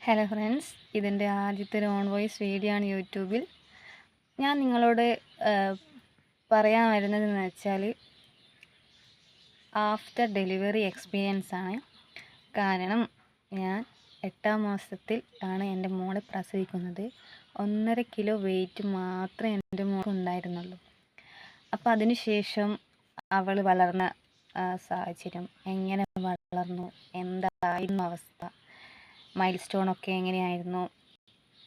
Hello friends, ഇതിൻ്റെ ആദ്യത്തെ ഒരു ഓൺ വോയിസ് വീഡിയോ ആണ് യൂട്യൂബിൽ. ഞാൻ നിങ്ങളോട് പറയാൻ വരുന്നതെന്ന് വെച്ചാൽ ആഫ്റ്റർ ഡെലിവറി എക്സ്പീരിയൻസ് ആണ്. കാരണം ഞാൻ 8ാം മാസത്തിൽ ആണ് എൻ്റെ മോളെ പ്രസവിക്കുന്നത്. 1.5 കിലോ വെയിറ്റ് മാത്രമേ എൻ്റെ മോൾക്ക് ഉണ്ടായിരുന്നുള്ളൂ. അപ്പോൾ അതിനുശേഷം അവൾ വളർന്ന സാഹചര്യം, എങ്ങനെ വളർന്നു, എന്തായിരുന്നു അവസ്ഥ, മൈൽ സ്റ്റോണൊക്കെ എങ്ങനെയായിരുന്നു,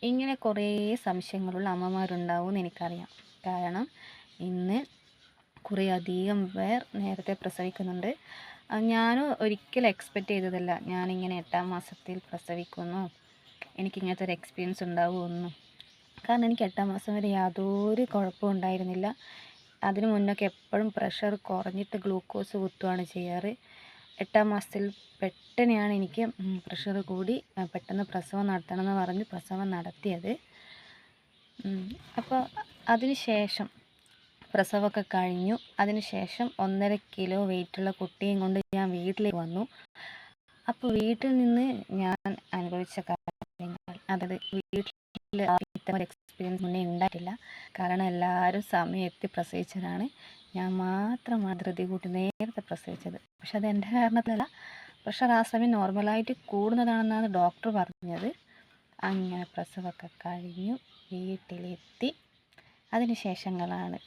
ഇങ്ങനെ കുറേ സംശയങ്ങളുള്ള അമ്മമാരുണ്ടാവുമെന്ന് എനിക്കറിയാം. കാരണം ഇന്ന് കുറേ അധികം പേർ നേരത്തെ പ്രസവിക്കുന്നുണ്ട്. ഞാനും ഒരിക്കലും എക്സ്പെക്റ്റ് ചെയ്തതല്ല ഞാനിങ്ങനെ 8ാം മാസത്തിൽ പ്രസവിക്കുന്നു, എനിക്കിങ്ങനത്തെ ഒരു എക്സ്പീരിയൻസ് ഉണ്ടാവുമെന്നും. കാരണം എനിക്ക് 8ാം മാസം വരെ യാതൊരു കുഴപ്പവും ഉണ്ടായിരുന്നില്ല. അതിനു മുന്നൊക്കെ എപ്പോഴും പ്രഷർ കുറഞ്ഞിട്ട് ഗ്ലൂക്കോസ് കുത്തുകയാണ് ചെയ്യാറ്. 8ാം മാസത്തിൽ പെട്ടെന്നാണ് എനിക്ക് പ്രഷർ കൂടി പെട്ടെന്ന് പ്രസവം നടത്തണമെന്ന് പറഞ്ഞ് പ്രസവം നടത്തിയത്. അപ്പോൾ അതിനുശേഷം പ്രസവമൊക്കെ കഴിഞ്ഞു. അതിനുശേഷം 1.5 കിലോ വെയിറ്റുള്ള കുട്ടിയും കൊണ്ട് ഞാൻ വീട്ടിലേക്ക് വന്നു. അപ്പോൾ വീട്ടിൽ നിന്ന് ഞാൻ അനുഭവിച്ച കാര്യങ്ങൾ, അതായത് വീട്ടിൽ ഇത്തരം എക്സ്പീരിയൻസ് മുന്നേ ഉണ്ടായിട്ടില്ല. കാരണം എല്ലാവരും സമയത്ത് പ്രസവിച്ചതാണ്. ഞാൻ മാത്രമാണ് ധൃതി കൂട്ടി നേരത്തെ പ്രസവിച്ചത്. പക്ഷെ അത് എൻ്റെ കാരണത്തിലല്ല, പ്രഷർ ആ സമയം നോർമലായിട്ട് കൂടുന്നതാണെന്നാണ് ഡോക്ടർ പറഞ്ഞത്. അങ്ങനെ പ്രസവമൊക്കെ കഴിഞ്ഞു വീട്ടിലെത്തി. അതിനുശേഷങ്ങളാണ്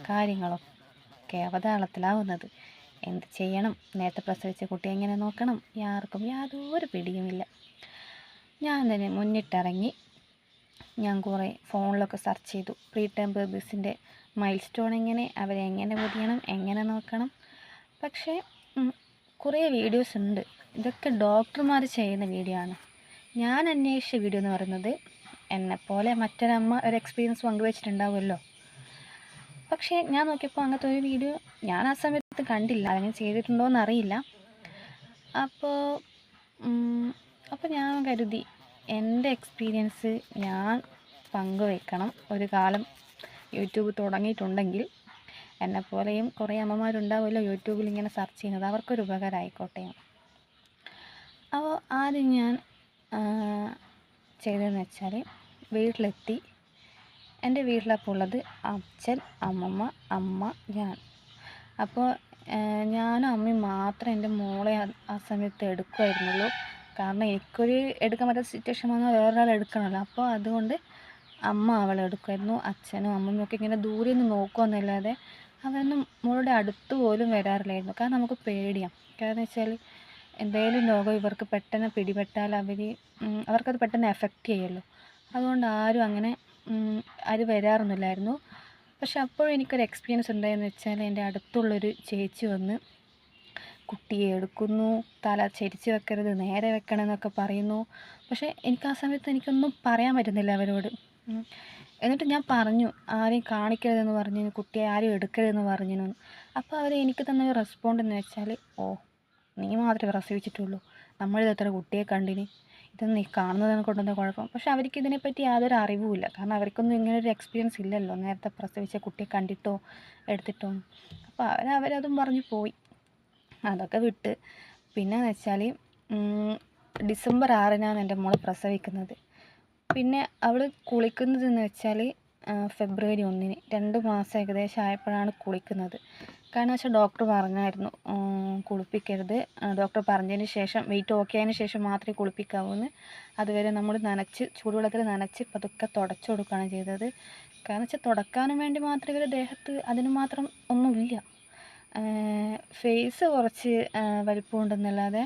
കാര്യങ്ങളൊക്കെ അവതാളത്തിലാവുന്നത്. എന്ത് ചെയ്യണം, നേരത്തെ പ്രസവിച്ച കുട്ടിയെ എങ്ങനെ നോക്കണം, ആർക്കും യാതൊരു പിടിയുമില്ല. ഞാൻ തന്നെ മുന്നിട്ടിറങ്ങി. ഞാൻ കുറേ ഫോണിലൊക്കെ സെർച്ച് ചെയ്തു, പ്രീ ടേം ബേബീസിൻ്റെ മൈൽ സ്റ്റോൺ എങ്ങനെ, അവരെ എങ്ങനെ പൊതിയണം, എങ്ങനെ നോക്കണം. പക്ഷേ കുറേ വീഡിയോസ് ഉണ്ട്. ഇതൊക്കെ ഡോക്ടർമാർ ചെയ്യുന്ന വീഡിയോ ആണ്. ഞാൻ അന്വേഷിച്ച വീഡിയോ എന്ന് പറയുന്നത് എന്നെപ്പോലെ മറ്റൊരമ്മ ഒരു എക്സ്പീരിയൻസ് പങ്കുവെച്ചിട്ടുണ്ടാവുമല്ലോ. പക്ഷേ ഞാൻ നോക്കിയപ്പോൾ അങ്ങനത്തെ ഒരു വീഡിയോ ഞാൻ ആ സമയത്ത് കണ്ടില്ല. അങ്ങനെ ചെയ്തിട്ടുണ്ടോ എന്നറിയില്ല. അപ്പോൾ ഞാൻ കരുതി എൻ്റെ എക്സ്പീരിയൻസ് ഞാൻ പങ്കുവെക്കണം. ഒരു കാലം യൂട്യൂബ് തുടങ്ങിയിട്ടുണ്ടെങ്കിൽ എന്നെപ്പോലെയും കുറേ അമ്മമാരുണ്ടാവുമല്ലോ യൂട്യൂബിൽ ഇങ്ങനെ സെർച്ച് ചെയ്യുന്നത്, അവർക്കൊരു ഉപകാരം ആയിക്കോട്ടെ. അപ്പോൾ ആദ്യം ഞാൻ ചെയ്തതെന്ന് വെച്ചാൽ, വീട്ടിലെത്തി. എൻ്റെ വീട്ടിലപ്പോൾ ഉള്ളത് അച്ഛൻ, അമ്മമ്മ, അമ്മ, ഞാൻ. അപ്പോൾ ഞാനും അമ്മയും മാത്രം എൻ്റെ മോളെ ആ സമയത്ത് എടുക്കുമായിരുന്നുള്ളൂ. കാരണം എനിക്കൊരു എടുക്കാൻ പറ്റാത്ത സിറ്റുവേഷൻ വന്നാൽ വേറൊരാൾ എടുക്കണമല്ലോ. അപ്പോൾ അതുകൊണ്ട് അമ്മ അവളെ എടുക്കുമായിരുന്നു. അച്ഛനും അമ്മയും ഒക്കെ ഇങ്ങനെ ദൂരെ നിന്ന് നോക്കുമെന്നല്ലാതെ അവരൊന്നും മോളുടെ അടുത്ത് പോലും വരാറില്ലായിരുന്നു. കാരണം നമുക്ക് പേടിയാണ്. കാരണം വെച്ചാൽ എന്തെങ്കിലും രോഗം ഇവർക്ക് പെട്ടെന്ന് പിടിപെട്ടാൽ അവർക്കത് പെട്ടെന്ന് എഫക്റ്റ് ചെയ്യുമല്ലോ. അതുകൊണ്ട് ആരും വരാറൊന്നുമില്ലായിരുന്നു. പക്ഷെ അപ്പോഴും എനിക്കൊരു എക്സ്പീരിയൻസ് ഉണ്ടായെന്ന് വെച്ചാൽ, എൻ്റെ അടുത്തുള്ളൊരു ചേച്ചി വന്ന് കുട്ടിയെ എടുക്കുന്നു, തല ചെരിച്ച് വെക്കരുത്, നേരെ വെക്കണം എന്നൊക്കെ പറയുന്നു. പക്ഷേ എനിക്ക് ആ സമയത്ത് എനിക്കൊന്നും പറയാൻ പറ്റുന്നില്ല അവരോട്. എന്നിട്ട് ഞാൻ പറഞ്ഞു, ആരെയും കാണിക്കരുതെന്ന് പറഞ്ഞു, കുട്ടിയെ ആരും എടുക്കരുതെന്ന് പറഞ്ഞു. അപ്പോൾ അവർ എനിക്ക് തന്ന റെസ്പോണ്ട് എന്ന് വെച്ചാൽ, ഓ നീ മാത്രമേ പ്രസവിച്ചിട്ടുള്ളൂ, നമ്മളിതെത്ര കുട്ടിയെ കണ്ടിന്, ഇതൊന്നും നീ കാണുന്നതിനെ കൊണ്ടൊന്നും കുഴപ്പം. പക്ഷെ അവർക്ക് ഇതിനെപ്പറ്റി യാതൊരു അറിവുമില്ല. കാരണം അവർക്കൊന്നും ഇങ്ങനൊരു എക്സ്പീരിയൻസ് ഇല്ലല്ലോ, നേരത്തെ പ്രസവിച്ച കുട്ടിയെ കണ്ടിട്ടോ എടുത്തിട്ടോ. അപ്പോൾ അവരതും പറഞ്ഞു പോയി. അതൊക്കെ വിട്ട് പിന്നെയെന്ന് വെച്ചാൽ, ഡിസംബർ 6-നാണ് എൻ്റെ മോളെ പ്രസവിക്കുന്നത്. പിന്നെ അവൾ കുളിക്കുന്നതെന്ന് വെച്ചാൽ ഫെബ്രുവരി 1-ന്, 2 മാസം ഏകദേശം ആയപ്പോഴാണ് കുളിക്കുന്നത്. കാരണം വെച്ചാൽ ഡോക്ടർ പറഞ്ഞായിരുന്നു കുളിപ്പിക്കരുത്. ഡോക്ടർ പറഞ്ഞതിന് ശേഷം, വെയിറ്റ് ഓക്കെ ആയതിന് ശേഷം മാത്രമേ കുളിപ്പിക്കാവൂന്ന്. അതുവരെ നമ്മൾ ചൂടുവെള്ളത്തിൽ നനച്ച് പതുക്കെ തുടച്ചു കൊടുക്കുകയാണ് ചെയ്തത്. കാരണം വെച്ചാൽ തുടക്കാനും വേണ്ടി മാത്രം ഇവരുടെ ദേഹത്ത് അതിന് മാത്രം ഒന്നുമില്ല. ഫേസ് കുറച്ച് വലിപ്പമുണ്ടെന്നല്ലാതെ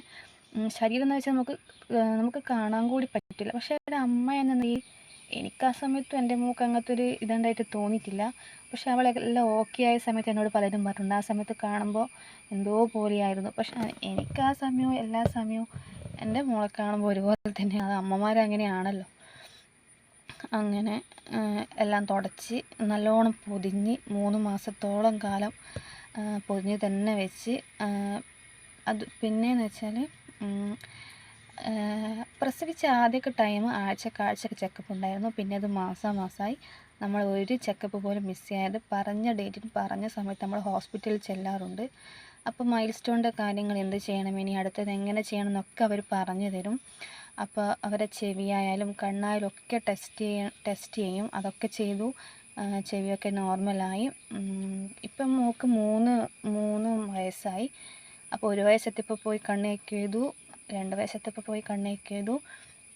ശരീരം എന്ന് വെച്ചാൽ നമുക്ക് കാണാൻ കൂടി പറ്റില്ല. പക്ഷേ ഒരു അമ്മ എന്ന നിലയിൽ എനിക്ക് ആ സമയത്തും എൻ്റെ മോൾക്ക് അങ്ങനത്തെ ഒരു ഇതുണ്ടായിട്ട് തോന്നിയിട്ടില്ല. പക്ഷെ അവളെല്ലാം ഓക്കെ ആയ സമയത്ത് എന്നോട് പലരും പറഞ്ഞിട്ടുണ്ട്, ആ സമയത്ത് കാണുമ്പോൾ എന്തോ പോലെയായിരുന്നു. പക്ഷെ എനിക്ക് ആ സമയവും എല്ലാ സമയവും എൻ്റെ മോളെ കാണുമ്പോൾ ഒരുപോലെ തന്നെ. അത് അമ്മമാരങ്ങനെയാണല്ലോ. അങ്ങനെ എല്ലാം തുടച്ച് നല്ലോണം പൊതിഞ്ഞ് 3 മാസത്തോളം കാലം പൊതിഞ്ഞ് തന്നെ വെച്ച്. അത് പിന്നെയെന്ന് വെച്ചാൽ, പ്രസവിച്ച ആദ്യമൊക്കെ ടൈം ആഴ്ചക്ക് ചെക്കപ്പ് ഉണ്ടായിരുന്നു. പിന്നെ അത് മാസമായി. നമ്മൾ ഒരു ചെക്കപ്പ് പോലും മിസ് ചെയ്യാതെ പറഞ്ഞ ഡേറ്റിന് പറഞ്ഞ സമയത്ത് നമ്മൾ ഹോസ്പിറ്റലിൽ ചെല്ലാറുണ്ട്. അപ്പോൾ മൈൽ സ്റ്റോണിൻ്റെ കാര്യങ്ങൾ എന്ത് ചെയ്യണം, ഇനി അടുത്തത് എങ്ങനെ ചെയ്യണം എന്നൊക്കെ അവർ പറഞ്ഞു തരും. അപ്പോൾ അവരെ ചെവിയായാലും കണ്ണായാലും ഒക്കെ ടെസ്റ്റ് ചെയ്യും. അതൊക്കെ ചെയ്തു. ചെവിയൊക്കെ നോർമലായി. ഇപ്പം മോൾക്ക് മൂന്ന് വയസ്സായി. അപ്പോൾ 1 വയസ്സെത്തിയപ്പോൾ പോയി കണ്ണ് ചെക്ക് ചെയ്തു, 2 വയസ്സെത്തിയപ്പോൾ പോയി കണ്ണ് ചെക്ക് ചെയ്തു.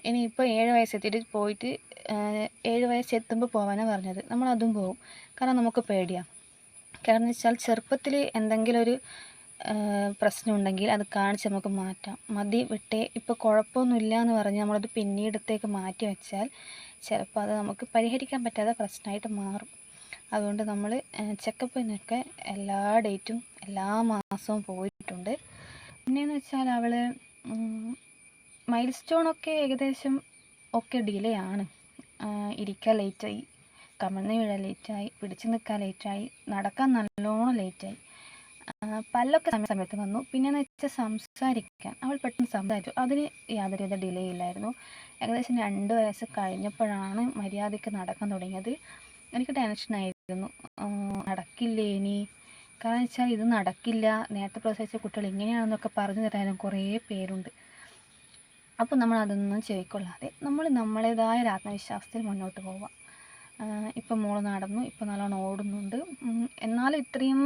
ഇനിയിപ്പോൾ 7 വയസ്സെത്തിയിട്ട് പോയിട്ട് 7 വയസ്സെത്തുമ്പോൾ പോകാനാണ് പറഞ്ഞത്. നമ്മളതും പോകും. കാരണം നമുക്ക് പേടിയാണ്. കാരണം എന്ന് വെച്ചാൽ ചെറുപ്പത്തിൽ എന്തെങ്കിലും ഒരു പ്രശ്നം ഉണ്ടെങ്കിൽ അത് കാണിച്ച് നമുക്ക് മാറ്റാം. മതി വിട്ടേ ഇപ്പോൾ കുഴപ്പമൊന്നുമില്ല എന്ന് പറഞ്ഞ് നമ്മളത് പിന്നീടത്തേക്ക് മാറ്റി വെച്ചാൽ ചിലപ്പോൾ അത് നമുക്ക് പരിഹരിക്കാൻ പറ്റാത്ത പ്രശ്നമായിട്ട് മാറും. അതുകൊണ്ട് നമ്മൾ ചെക്കപ്പിനൊക്കെ എല്ലാ ഡേറ്റും എല്ലാ മാസവും പോയിട്ടുണ്ട്. പിന്നെയെന്ന് വെച്ചാൽ അവൾ മൈൽ സ്റ്റോണൊക്കെ ഏകദേശം ഒക്കെ ഡിലേ ആണ്. ഇരിക്കാൻ ലേറ്റായി, കമിഴ്ന്ന് വീഴാൻ ലേറ്റായി, പിടിച്ചു നിൽക്കാൻ ലേറ്റായി, നടക്കാൻ നല്ലോണം ലേറ്റായി. പല്ലൊക്കെ സമയത്ത് വന്നു. പിന്നെയെന്ന് വെച്ചാൽ സംസാരിക്കാൻ അവൾ പെട്ടെന്ന് സംസാരിച്ചു. അതിന് യാതൊരുവിധ ഡിലേ ഇല്ലായിരുന്നു. ഏകദേശം 2 വയസ്സ് കഴിഞ്ഞപ്പോഴാണ് മര്യാദയ്ക്ക് നടക്കാൻ തുടങ്ങിയത്. എനിക്ക് ടെൻഷനായിരുന്നു, നടക്കില്ലേ ഇനി. കാരണം വെച്ചാൽ ഇത് നടക്കില്ല, നേരത്തെ പ്രസവിച്ച കുട്ടികൾ ഇങ്ങനെയാണെന്നൊക്കെ പറഞ്ഞു തരാനും കുറേ പേരുണ്ട്. അപ്പോൾ നമ്മൾ അതൊന്നും ചെവിക്കൊള്ളാതെ നമ്മൾ നമ്മളേതായ ഒരു ആത്മവിശ്വാസത്തിൽ മുന്നോട്ട് പോവുക. ഇപ്പം മോള് നടന്നു, ഇപ്പം നല്ലോണം ഓടുന്നുണ്ട്. എന്നാലും ഇത്രയും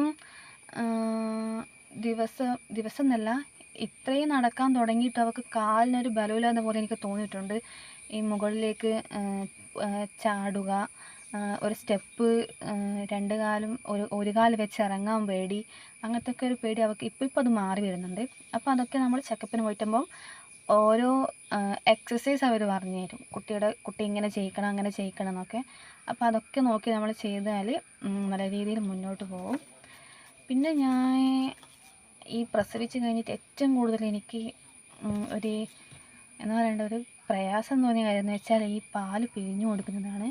ദിവസം എന്നല്ല, ഇത്രയും നടക്കാൻ തുടങ്ങിയിട്ട് അവൾക്ക് കാലിനൊരു ബലമില്ലാത്ത പോലെ എനിക്ക് തോന്നിയിട്ടുണ്ട്. ഈ മുകളിലേക്ക് ചാടുക, ഒരു സ്റ്റെപ്പ് 2 കാലും ഒരു കാല് വെച്ച് ഇറങ്ങാൻ പേടി, അങ്ങനത്തെ ഒക്കെ ഒരു പേടി അവൾക്ക് ഇപ്പം അത് മാറി വരുന്നുണ്ട്. അപ്പോൾ അതൊക്കെ നമ്മൾ ചെക്കപ്പിന് പോയിട്ടുമ്പം ഓരോ എക്സസൈസ് അവർ പറഞ്ഞു തരും. കുട്ടി ഇങ്ങനെ ചെയ്യിക്കണം, അങ്ങനെ ചെയ്യിക്കണം എന്നൊക്കെ. അപ്പോൾ അതൊക്കെ നോക്കി നമ്മൾ ചെയ്താൽ നല്ല രീതിയിൽ മുന്നോട്ട് പോകും. പിന്നെ ഞാൻ ഈ പ്രസവിച്ച് കഴിഞ്ഞിട്ട് ഏറ്റവും കൂടുതൽ എനിക്ക് എന്താ പറയേണ്ട ഒരു പ്രയാസം തോന്നിയ കാര്യം എന്ന് വെച്ചാൽ ഈ പാല് പിഴിഞ്ഞു കൊടുക്കുന്നതാണ്.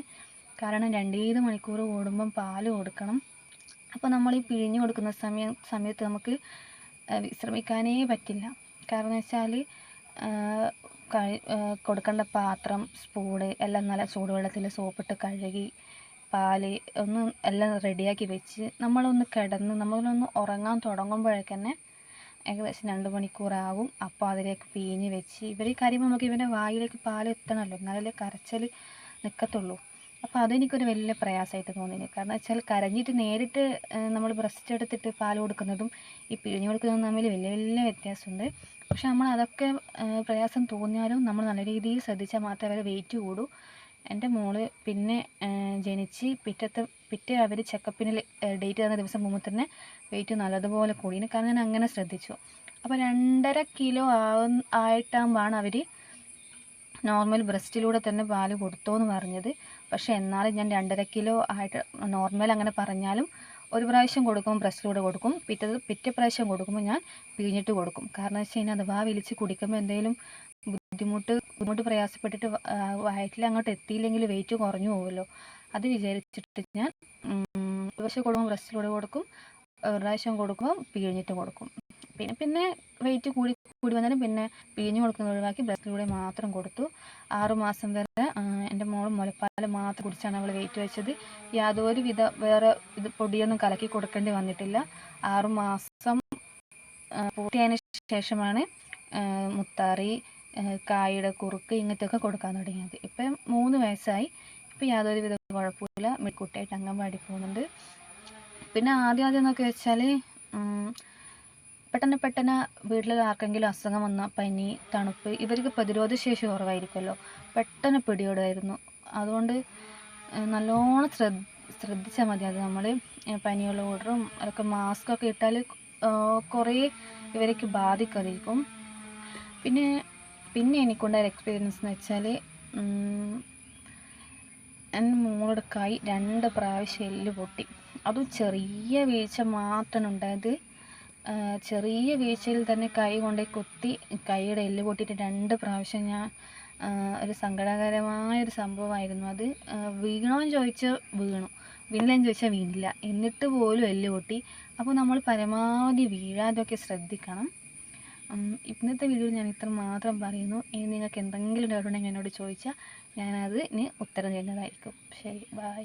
കാരണം 2 മണിക്കൂർ കൂടുമ്പം പാല് കൊടുക്കണം. അപ്പോൾ നമ്മൾ ഈ പിഴിഞ്ഞു കൊടുക്കുന്ന സമയത്ത് നമുക്ക് വിശ്രമിക്കാനേ പറ്റില്ല. കാരണം എന്ന് വെച്ചാൽ കൊടുക്കേണ്ട പാത്രം, സ്പൂണ് എല്ലാം നല്ല ചൂടുവെള്ളത്തിൽ സോപ്പിട്ട് കഴുകി പാല് എല്ലാം റെഡിയാക്കി വെച്ച് നമ്മളൊന്ന് കിടന്ന് നമ്മളൊന്ന് ഉറങ്ങാൻ തുടങ്ങുമ്പോഴേക്കന്നെ ഏകദേശം 2 മണിക്കൂറാവും. അപ്പോൾ അതിലേക്ക് പിഴിഞ്ഞ് വെച്ച് ഇവർ കരയുമ്പോൾ നമുക്ക് ഇവൻ്റെ വായിലേക്ക് പാൽ എത്തണമല്ലോ, എന്നാലല്ലേ കരച്ചിൽ നിൽക്കത്തുള്ളൂ. അപ്പോൾ അതെനിക്കൊരു വലിയ പ്രയാസമായിട്ട് തോന്നിയത്. കാരണം വെച്ചാൽ കരഞ്ഞിട്ട് നേരിട്ട് നമ്മൾ ബ്രസ്റ്റ് എടുത്തിട്ട് പാൽ കൊടുക്കുന്നതും ഈ പിഴിഞ്ഞ് കൊടുക്കുന്നതും തമ്മിൽ വലിയ വലിയ വ്യത്യാസമുണ്ട്. പക്ഷെ നമ്മൾ അതൊക്കെ പ്രയാസം തോന്നിയാലും നമ്മൾ നല്ല രീതിയിൽ ശ്രദ്ധിച്ചാൽ മാത്രമേ അവരെ വെയിറ്റ് കൂടൂ. എൻ്റെ മോള് പിന്നെ ജനിച്ച് പിറ്റേ അവർ ചെക്കപ്പിന് ഡേറ്റ് തന്ന ദിവസം മുമ്പ് തന്നെ വെയിറ്റ് നല്ലതുപോലെ കൂടിന്. കാരണം ഞാൻ അങ്ങനെ ശ്രദ്ധിച്ചു. അപ്പോൾ 2.5 കിലോ ആയിട്ടാകുമ്പോഴാണ് അവർ നോർമൽ ബ്രസ്റ്റിലൂടെ തന്നെ പാല് കൊടുത്തോന്ന് പറഞ്ഞത്. പക്ഷേ എന്നാലും ഞാൻ 2.5 കിലോ ആയിട്ട് നോർമൽ അങ്ങനെ പറഞ്ഞാലും ഒരു പ്രാവശ്യം കൊടുക്കുമ്പോൾ ബ്രസ്റ്റിലൂടെ കൊടുക്കും, പിറ്റേ പ്രാവശ്യം കൊടുക്കുമ്പോൾ ഞാൻ പിഴിഞ്ഞിട്ട് കൊടുക്കും. കാരണം വെച്ച് കഴിഞ്ഞാൽ അഥവാ വലിച്ച് കുടിക്കുമ്പോൾ എന്തെങ്കിലും ബുദ്ധിമുട്ട് പ്രയാസപ്പെട്ടിട്ട് വയറ്റിൽ അങ്ങോട്ട് എത്തിയില്ലെങ്കിൽ വെയിറ്റ് കുറഞ്ഞു പോകുമല്ലോ. അത് വിചാരിച്ചിട്ട് ഞാൻ ഒരു പ്രാവശ്യം കൊടുക്കുമ്പോൾ ബ്രസ്റ്റിലൂടെ കൊടുക്കും, ഒരു പ്രാവശ്യം കൊടുക്കുമ്പോൾ പിഴിഞ്ഞിട്ട് കൊടുക്കും. പിന്നെ വെയിറ്റ് കൂടി വന്നാലും പിന്നെ പിഴിഞ്ഞു കൊടുക്കുന്നത് ഒഴിവാക്കി ബ്രസ്റ്റിലൂടെ മാത്രം കൊടുത്തു. 6 മാസം വരെ എൻ്റെ മോൾ മുലപ്പാൽ മാത്രം കുടിച്ചാണ് അവൾ വെയിറ്റ് വെച്ചത്. യാതൊരു വിധ വേറെ പൊടിയൊന്നും കലക്കി കൊടുക്കേണ്ടി വന്നിട്ടില്ല. 6 മാസം പൂർത്തിയായതിനു ശേഷമാണ് മുത്താറി, കായുടെ കുറുക്ക് ഇങ്ങനത്തെയൊക്കെ കൊടുക്കാൻ തുടങ്ങിയത്. ഇപ്പം 3 വയസ്സായി. ഇപ്പം യാതൊരു വിധ കുഴപ്പമില്ല, കുട്ടിയായിട്ട് അംഗൻവാടി പോകുന്നുണ്ട്. പിന്നെ ആദ്യം എന്നൊക്കെ വെച്ചാൽ പെട്ടെന്ന് വീട്ടിൽ ആർക്കെങ്കിലും അസുഖം വന്നാൽ പനി, തണുപ്പ്, ഇവർക്ക് പ്രതിരോധശേഷി കുറവായിരിക്കുമല്ലോ, പെട്ടെന്ന് പിടിപെടുമായിരുന്നു. അതുകൊണ്ട് നല്ലോണം ശ്രദ്ധിച്ചാൽ മതി. അത് നമ്മൾ പനിയുള്ള ഓർഡറും അതൊക്കെ മാസ്കൊക്കെ ഇട്ടാൽ കുറേ ഇവർക്ക് ബാധിക്കാതിരിക്കും. പിന്നെ എനിക്കുണ്ടായ എക്സ്പീരിയൻസ് എന്ന് വെച്ചാൽ എൻ്റെ മോളുടെ കൈ 2 പ്രാവശ്യം എല്ല് പൊട്ടി. അതും ചെറിയ വീഴ്ച മാത്രമാണ് ഉണ്ടായത്. ചെറിയ വീഴ്ചയിൽ തന്നെ കൈ കൊണ്ടുപോയി കുത്തി കൈയുടെ എല്ല് പൊട്ടിയിട്ട് 2 പ്രാവശ്യം ഞാൻ ഒരു സങ്കടകരമായൊരു സംഭവമായിരുന്നു അത്. വീണോന്ന് ചോദിച്ചാൽ വീണു, വീണില്ലെന്ന് ചോദിച്ചാൽ വീണില്ല, എന്നിട്ട് പോലും എല്ല് പൊട്ടി. അപ്പോൾ നമ്മൾ പരമാവധി വീഴാതൊക്കെ ശ്രദ്ധിക്കണം. ഇന്നത്തെ വീഡിയോയിൽ ഞാൻ ഇത്ര മാത്രം പറയുന്നു. ഇനി നിങ്ങൾക്ക് എന്തെങ്കിലും ഡൗട്ട് ഉണ്ടെങ്കിൽ എന്നോട് ചോദിച്ചാൽ ഞാനതിന് ഉത്തരം തരുന്നതായിരിക്കും. ശരി, ബൈ.